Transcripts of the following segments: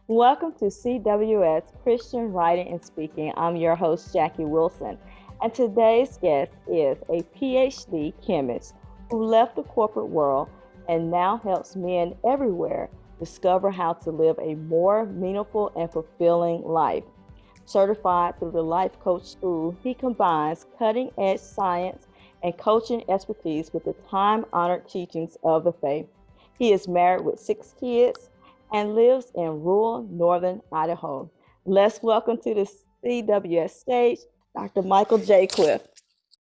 Welcome to CWS Christian Writing and Speaking. I'm your host, Jackie Wilson, and today's guest is a PhD chemist who left the corporate world and now helps men everywhere discover how to live a more meaningful and fulfilling life. Certified through the Life Coach School, he combines cutting edge science and coaching expertise with the time honored teachings of the faith. He is married with 6 kids and lives in rural northern Idaho. Let's welcome to the CWS stage Dr. Michael Jaquith.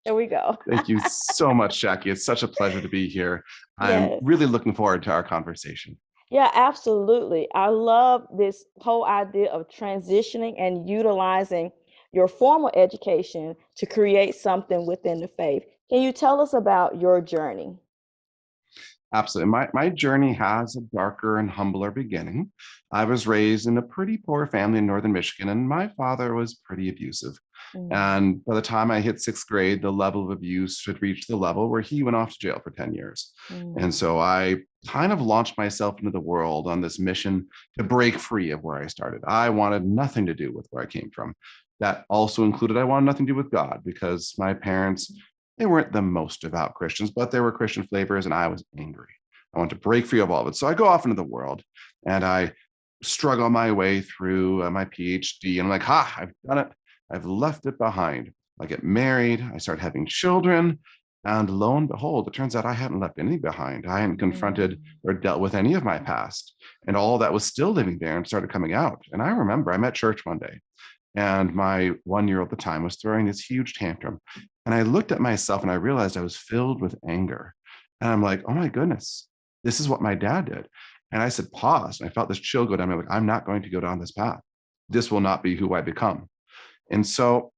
Here we go. Thank you so much, Jackie. It's such a pleasure to be here. I'm Yes. really looking forward to our conversation. Yeah, absolutely. I love this whole idea of transitioning and utilizing your formal education to create something within the faith. Can you tell us about your journey? Absolutely. My journey has a darker and humbler beginning. I was raised in a pretty poor family in northern Michigan, and my father was pretty abusive. Mm, And by the time I hit sixth grade, the level of abuse had reached the level where he went off to jail for 10 years. And mm, so I kind of launched myself into the world on this mission to break free of where I started. I wanted nothing to do with where I came from. That also included I wanted nothing to do with God because my parents, they weren't the most devout Christians, but there were Christian flavors, and I was angry. I want to break free of all of it. So I go off into the world and I struggle my way through my PhD. And I'm like, I've done it. I've left it behind. I get married. I start having children. And lo and behold, it turns out I hadn't left anything behind. I hadn't confronted mm, or dealt with any of my past. And all that was still living there and started coming out. And I remember I'm at church one day, and my 1 year at the time was throwing this huge tantrum. And I looked at myself and I realized I was filled with anger. And I'm like, oh my goodness, this is what my dad did. And I said, pause. And I felt this chill go down. I'm like, I'm not going to go down this path. This will not be who I become. And so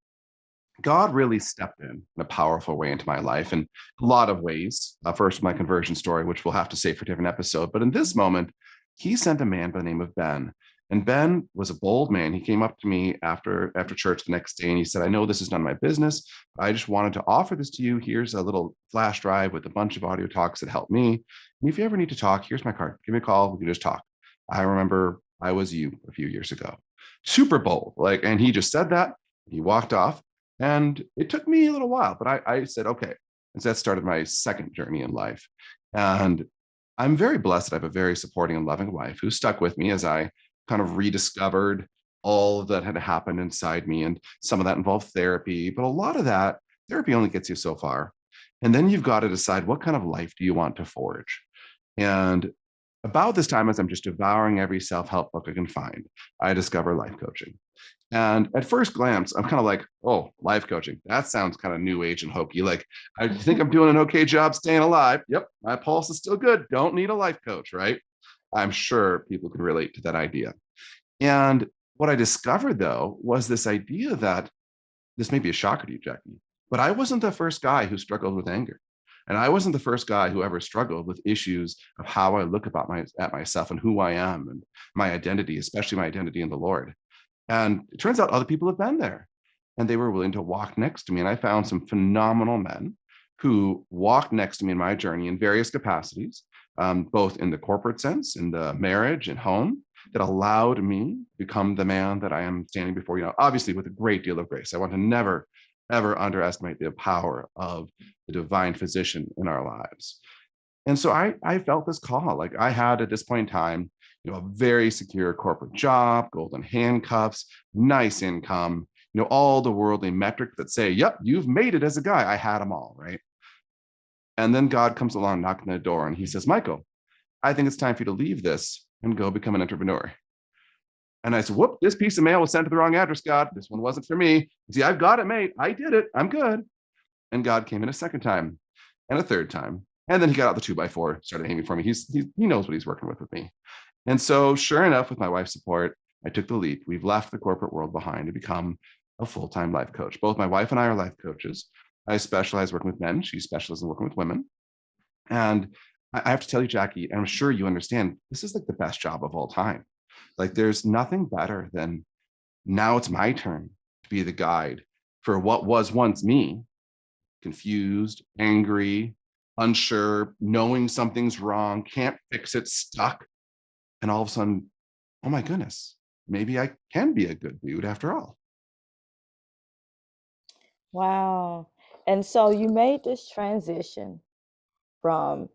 God really stepped in a powerful way into my life in a lot of ways. First, my conversion story, which we'll have to save for a different episode. But in this moment, he sent a man by the name of Ben. And Ben was a bold man. He came up to me after church the next day and he said, I know this is none of my business, but I just wanted to offer this to you. Here's a little flash drive with a bunch of audio talks that helped me. And if you ever need to talk, here's my card. Give me a call. We can just talk. I remember I was you a few years ago. Super bold. And he just said that. He walked off. And it took me a little while, but I said, okay. And so that started my second journey in life. And I'm very blessed that I have a very supporting and loving wife who stuck with me as I kind of rediscovered all that had happened inside me. And some of that involved therapy, but a lot of that therapy only gets you so far. And then you've got to decide what kind of life do you want to forge? And about this time, as I'm just devouring every self help book I can find, I discover life coaching. And at first glance, I'm kind of like, oh, life coaching. That sounds kind of new age and hokey. Like, I think I'm doing an okay job staying alive. Yep, my pulse is still good. Don't need a life coach, right? I'm sure people can relate to that idea. And what I discovered, though, was this idea that this may be a shocker to you, Jackie, but I wasn't the first guy who struggled with anger. And I wasn't the first guy who ever struggled with issues of how I look at myself and who I am and my identity, especially my identity in the Lord. And it turns out other people have been there and they were willing to walk next to me. And I found some phenomenal men who walked next to me in my journey in various capacities, both in the corporate sense, in the marriage and home, that allowed me to become the man that I am standing before you now, obviously with a great deal of grace. I want to never, ever underestimate the power of the divine physician in our lives. And so I felt this call. Like I had at this point in time, a very secure corporate job, golden handcuffs, nice income, all the worldly metrics that say, yep, you've made it as a guy. I had them all, right? And then God comes along knocking the door and he says, Michael, I think it's time for you to leave this and go become an entrepreneur. And I said, whoop, this piece of mail was sent to the wrong address, God. This one wasn't for me. See, I've got it, mate. I did it. I'm good. And God came in a second time and a third time. And then he got out the 2x4, started aiming for me. He knows what he's working with me. And so, sure enough, with my wife's support, I took the leap. We've left the corporate world behind to become a full-time life coach. Both my wife and I are life coaches. I specialize working with men. She specializes in working with women. And I have to tell you, Jackie, and I'm sure you understand, this is like the best job of all time. Like there's nothing better than now it's my turn to be the guide for what was once me, confused, angry, unsure, knowing something's wrong, can't fix it, stuck. And all of a sudden, oh my goodness, maybe I can be a good dude after all. Wow. And so you made this transition from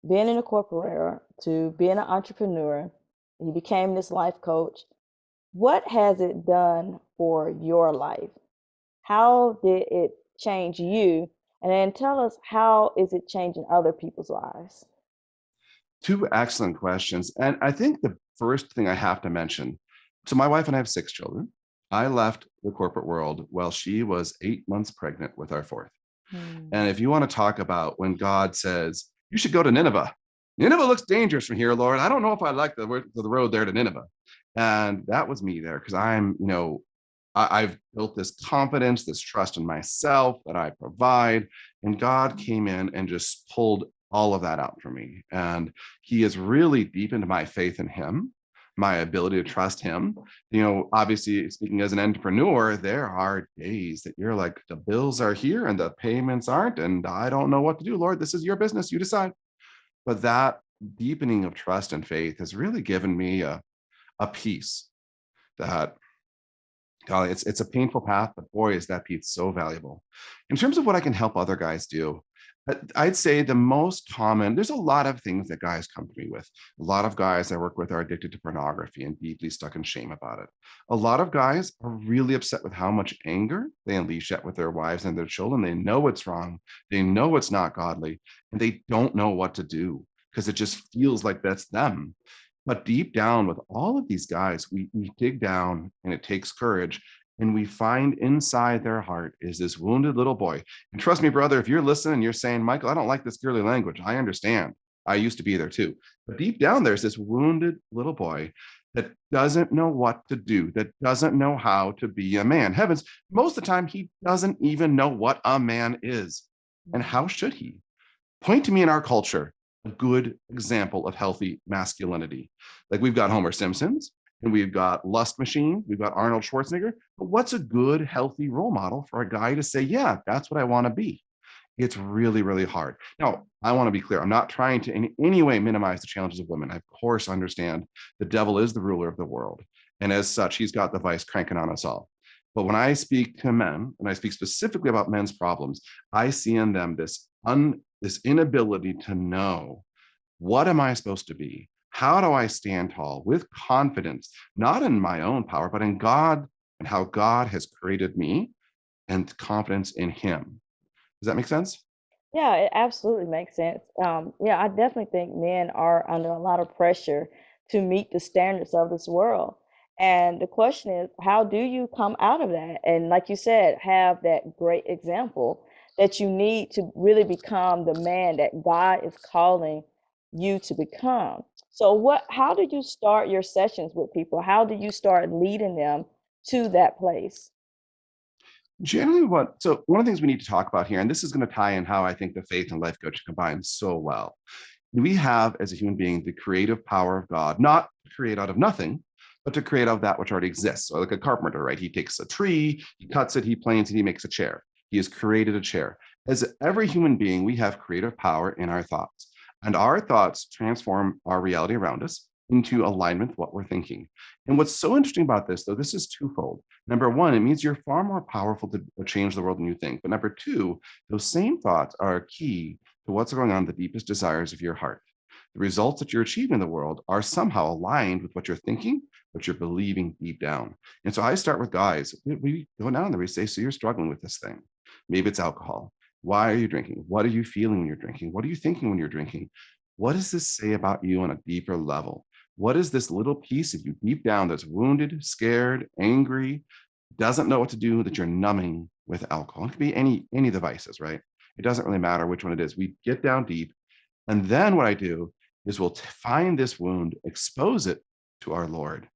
being in a corporate world to being an entrepreneur. You became this life coach. What has it done for your life? How did it change you? And then tell us, how is it changing other people's lives? Two excellent questions. And I think the first thing I have to mention, so my wife and I have 6 children. I left the corporate world while she was 8 months pregnant with our fourth. Hmm. And if you want to talk about when God says, you should go to Nineveh, Nineveh looks dangerous from here, Lord. I don't know if I like the road there to Nineveh. And that was me there because I've built this confidence, this trust in myself that I provide. And God came in and just pulled all of that out for me. And He has really deepened my faith in Him, my ability to trust Him. Obviously, speaking as an entrepreneur, there are days that you're like, the bills are here and the payments aren't. And I don't know what to do. Lord, this is your business. You decide. But that deepening of trust and faith has really given me a peace that, golly, it's a painful path, but boy, is that piece so valuable. In terms of what I can help other guys do, I'd say the most common, there's a lot of things that guys come to me with. A lot of guys I work with are addicted to pornography and deeply stuck in shame about it. A lot of guys are really upset with how much anger they unleash at with their wives and their children. They know it's wrong. They know it's not godly, and they don't know what to do because it just feels like that's them. But deep down with all of these guys, we dig down and it takes courage. And we find inside their heart is this wounded little boy. And trust me, brother, if you're listening, you're saying, Michael, I don't like this girly language. I understand. I used to be there too. But deep down, there's this wounded little boy that doesn't know what to do, that doesn't know how to be a man. Heavens, most of the time, he doesn't even know what a man is. And how should he? Point to me in our culture a good example of healthy masculinity. Like we've got Homer Simpsons and we've got Lust Machine, we've got Arnold Schwarzenegger. But what's a good, healthy role model for a guy to say, yeah, that's what I want to be? It's really, really hard. Now, I want to be clear. I'm not trying to in any way minimize the challenges of women. I, of course, understand the devil is the ruler of the world. And as such, he's got the vice cranking on us all. But when I speak to men, and I speak specifically about men's problems, I see in them this inability to know, what am I supposed to be? How do I stand tall with confidence, not in my own power, but in God and how God has created me and confidence in Him? Does that make sense? Yeah, it absolutely makes sense. Yeah, I definitely think men are under a lot of pressure to meet the standards of this world. And the question is, how do you come out of that? And like you said, have that great example that you need to really become the man that God is calling you to become. So how did you start your sessions with people? How did you start leading them to that place? Generally, so one of the things we need to talk about here, and this is going to tie in how I think the faith and life coach combine so well. We have, as a human being, the creative power of God, not to create out of nothing, but to create out of that which already exists. So, like a carpenter, right? He takes a tree, he cuts it, he planes it, he makes a chair. He has created a chair. As every human being, we have creative power in our thoughts, and our thoughts transform our reality around us into alignment with what we're thinking. And what's so interesting about this, though, this is twofold. Number one, it means you're far more powerful to change the world than you think. But number two, those same thoughts are key to what's going on in the deepest desires of your heart. The results that you're achieving in the world are somehow aligned with what you're thinking, what you're believing deep down. And so I start with guys. We go down there, we say, so you're struggling with this thing. Maybe it's alcohol. Why are you drinking? What are you feeling when you're drinking? What are you thinking when you're drinking? What does this say about you on a deeper level? What is this little piece of you deep down that's wounded, scared, angry, doesn't know what to do, that you're numbing with alcohol? It could be any of the vices, right? It doesn't really matter which one it is. We get down deep. And then what I do is we'll find this wound, expose it to our Lord.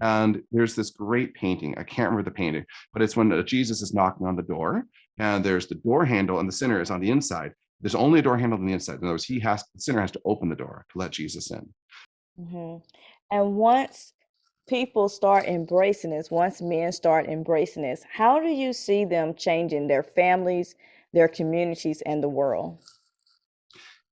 And there's this great painting. I can't remember the painting, but it's when Jesus is knocking on the door and there's the door handle and the sinner is on the inside. There's only a door handle on the inside. In other words, the sinner has to open the door to let Jesus in. Hmm. And once people start embracing this, once men start embracing this, how do you see them changing their families, their communities, and the world?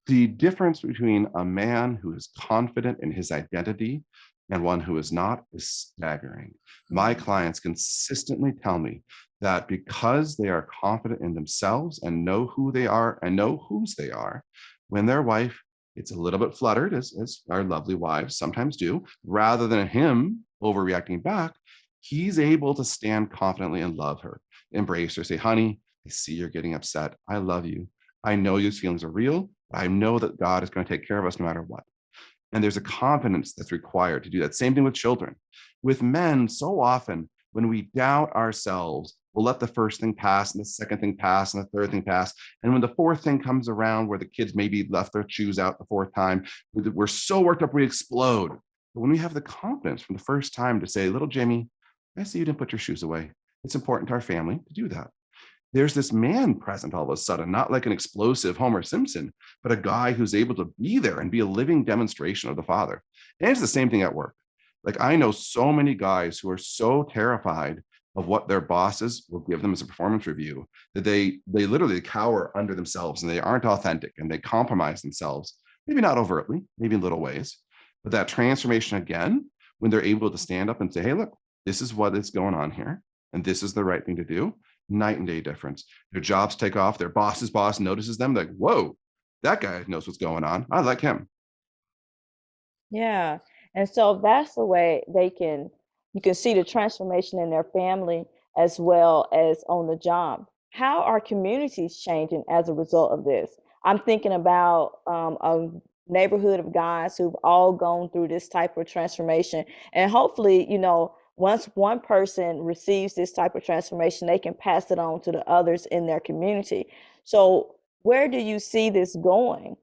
The difference between a man who is confident in his identity and one who is not is staggering. My clients consistently tell me that because they are confident in themselves and know who they are and know whose they are, when their wife gets a little bit fluttered, as our lovely wives sometimes do, rather than him overreacting back, he's able to stand confidently and love her, embrace her, say, honey, I see you're getting upset. I love you. I know these feelings are real. I know that God is going to take care of us no matter what. And there's a confidence that's required to do that. Same thing with children. With men, so often when we doubt ourselves, we'll let the first thing pass and the second thing pass and the third thing pass. And when the fourth thing comes around where the kids maybe left their shoes out the fourth time, we're so worked up, we explode. But when we have the confidence from the first time to say, little Jimmy, I see you didn't put your shoes away. It's important to our family to do that. There's this man present all of a sudden, not like an explosive Homer Simpson, but a guy who's able to be there and be a living demonstration of the father. And it's the same thing at work. Like I know so many guys who are so terrified of what their bosses will give them as a performance review that they literally cower under themselves and they aren't authentic and they compromise themselves, maybe not overtly, maybe in little ways, but that transformation again, when they're able to stand up and say, hey, look, this is what is going on here and this is the right thing to do, night and day difference. Their jobs take off, their boss's boss notices them, like, whoa, that guy knows what's going on. I like him. Yeah. And so that's the way you can see the transformation in their family as well as on the job. How are communities changing as a result of this? I'm thinking about a neighborhood of guys who've all gone through this type of transformation. And hopefully, once one person receives this type of transformation, they can pass it on to the others in their community. So, where do you see this going?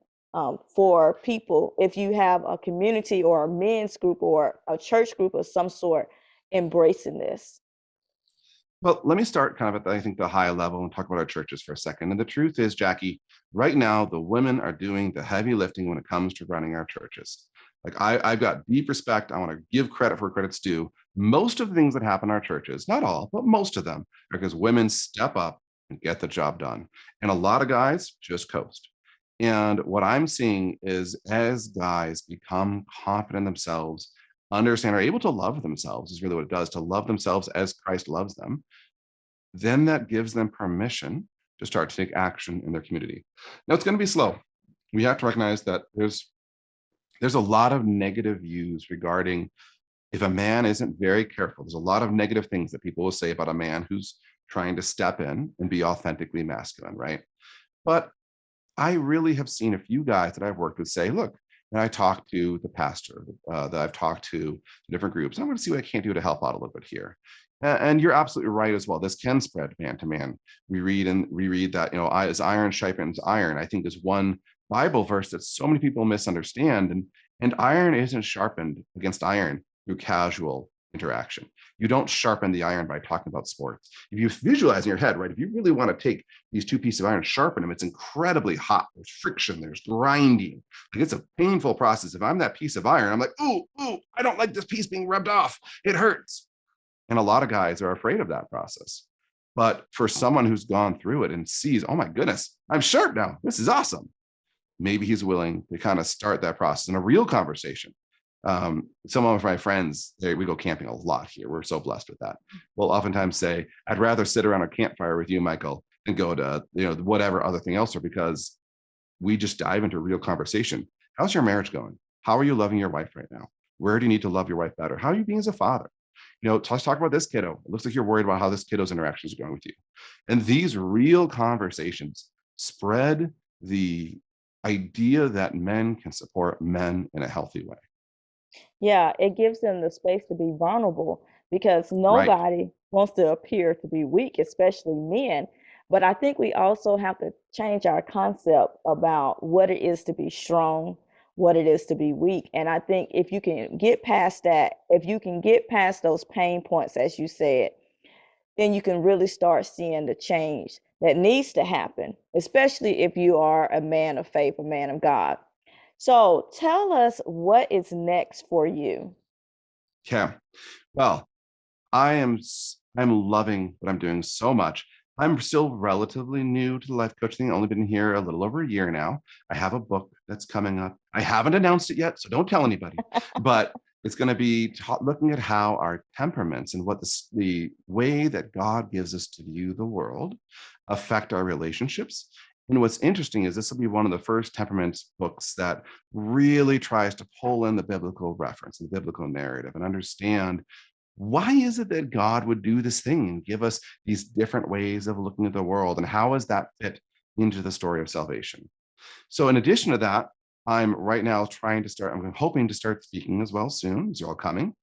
For people if you have a community or a men's group or a church group of some sort embracing this. Well, let me start kind of at, I think, the high level and talk about our churches for a second. And the truth is, Jackie, right now, the women are doing the heavy lifting when it comes to running our churches. Like I've got deep respect. I want to give credit where credit's due. Most of the things that happen in our churches, not all, but most of them, are because women step up and get the job done. And a lot of guys just coast. And what I'm seeing is as guys become confident in themselves, understand, are able to love themselves, is really what it does, to love themselves as Christ loves them, then that gives them permission to start to take action in their community. Now, it's going to be slow. We have to recognize that there's a lot of negative views regarding if a man isn't very careful. There's a lot of negative things that people will say about a man who's trying to step in and be authentically masculine, right? But I really have seen a few guys that I've worked with say, look, and I talked to the pastor that I've talked to different groups. I'm going to see what I can't do to help out a little bit here. And you're absolutely right as well. This can spread man to man. We read that, as iron sharpens iron, I think is one Bible verse that so many people misunderstand. And iron isn't sharpened against iron through casual interaction. You don't sharpen the iron by talking about sports. If you visualize in your head, right, if you really want to take these two pieces of iron, sharpen them, it's incredibly hot. There's friction, there's grinding. Like it's a painful process. If I'm that piece of iron, I'm like, ooh, I don't like this piece being rubbed off. It hurts. And a lot of guys are afraid of that process. But for someone who's gone through it and sees, oh my goodness, I'm sharp now. This is awesome. Maybe he's willing to kind of start that process in a real conversation. Some of my friends, we go camping a lot here. We're so blessed with that. We'll oftentimes say, I'd rather sit around a campfire with you, Michael, than go to, whatever other thing else, or because we just dive into real conversation. How's your marriage going? How are you loving your wife right now? Where do you need to love your wife better? How are you being as a father? Let's talk about this kiddo. It looks like you're worried about how this kiddo's interactions are going with you. And these real conversations spread the idea that men can support men in a healthy way. Yeah, it gives them the space to be vulnerable because Right. nobody wants to appear to be weak, especially men. But I think we also have to change our concept about what it is to be strong, what it is to be weak. And I think if you can get past that, if you can get past those pain points, as you said, then you can really start seeing the change that needs to happen, especially if you are a man of faith, a man of God. So tell us what is next for you. Yeah. Well, I'm loving what I'm doing so much. I'm still relatively new to the life coach thing. I've only been here a little over a year now. I have a book that's coming up. I haven't announced it yet, so don't tell anybody. But it's going to be looking at how our temperaments and what the way that God gives us to view the world affect our relationships. And what's interesting is this will be one of the first temperaments books that really tries to pull in the biblical reference, the biblical narrative, and understand why is it that God would do this thing and give us these different ways of looking at the world? And how does that fit into the story of salvation? So, in addition to that, I'm right now I'm hoping to start speaking as well soon. These are all coming.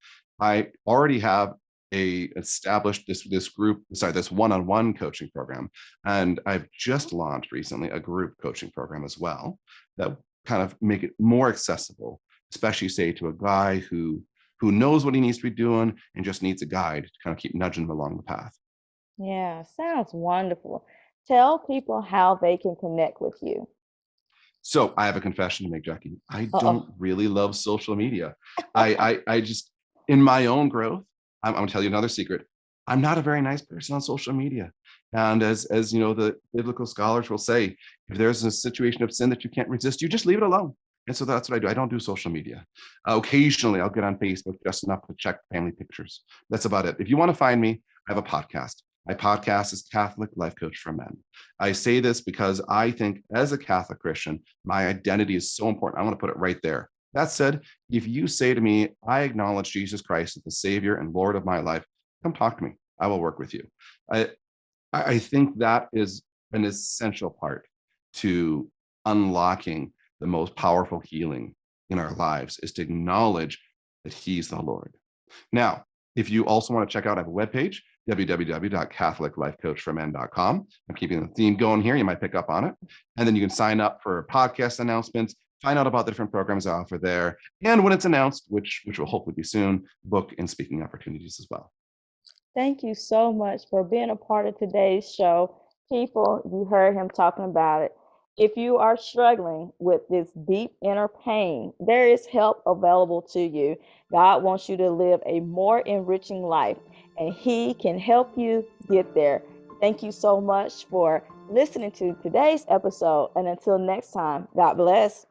I already have established this one-on-one coaching program. And I've just launched recently a group coaching program as well that kind of make it more accessible, especially say to a guy who knows what he needs to be doing and just needs a guide to kind of keep nudging him along the path. Yeah, sounds wonderful. Tell people how they can connect with you. So I have a confession to make, Jackie. I Uh-oh. don't really love social media. I just, in my own growth, I'm gonna tell you another secret. I'm not a very nice person on social media. And as you know, the biblical scholars will say, if there's a situation of sin that you can't resist, you just leave it alone. And so that's what I do. I don't do social media. Occasionally, I'll get on Facebook just enough to check family pictures. That's about it. If you want to find me, I have a podcast. My podcast is Catholic Life Coach for Men. I say this because I think as a Catholic Christian, my identity is so important. I want to put it right there. That said, if you say to me, I acknowledge Jesus Christ as the Savior and Lord of my life, come talk to me. I will work with you. I, I think that is an essential part to unlocking the most powerful healing in our lives is to acknowledge that He's the Lord. Now, if you also want to check out, I have a webpage, www.catholiclifecoachformen.com. I'm keeping the theme going here. You might pick up on it. And then you can sign up for podcast announcements, find out about the different programs I offer there. And when it's announced, which will hopefully be soon, book and speaking opportunities as well. Thank you so much for being a part of today's show. People, you heard him talking about it. If you are struggling with this deep inner pain, there is help available to you. God wants you to live a more enriching life, and He can help you get there. Thank you so much for listening to today's episode. And until next time, God bless.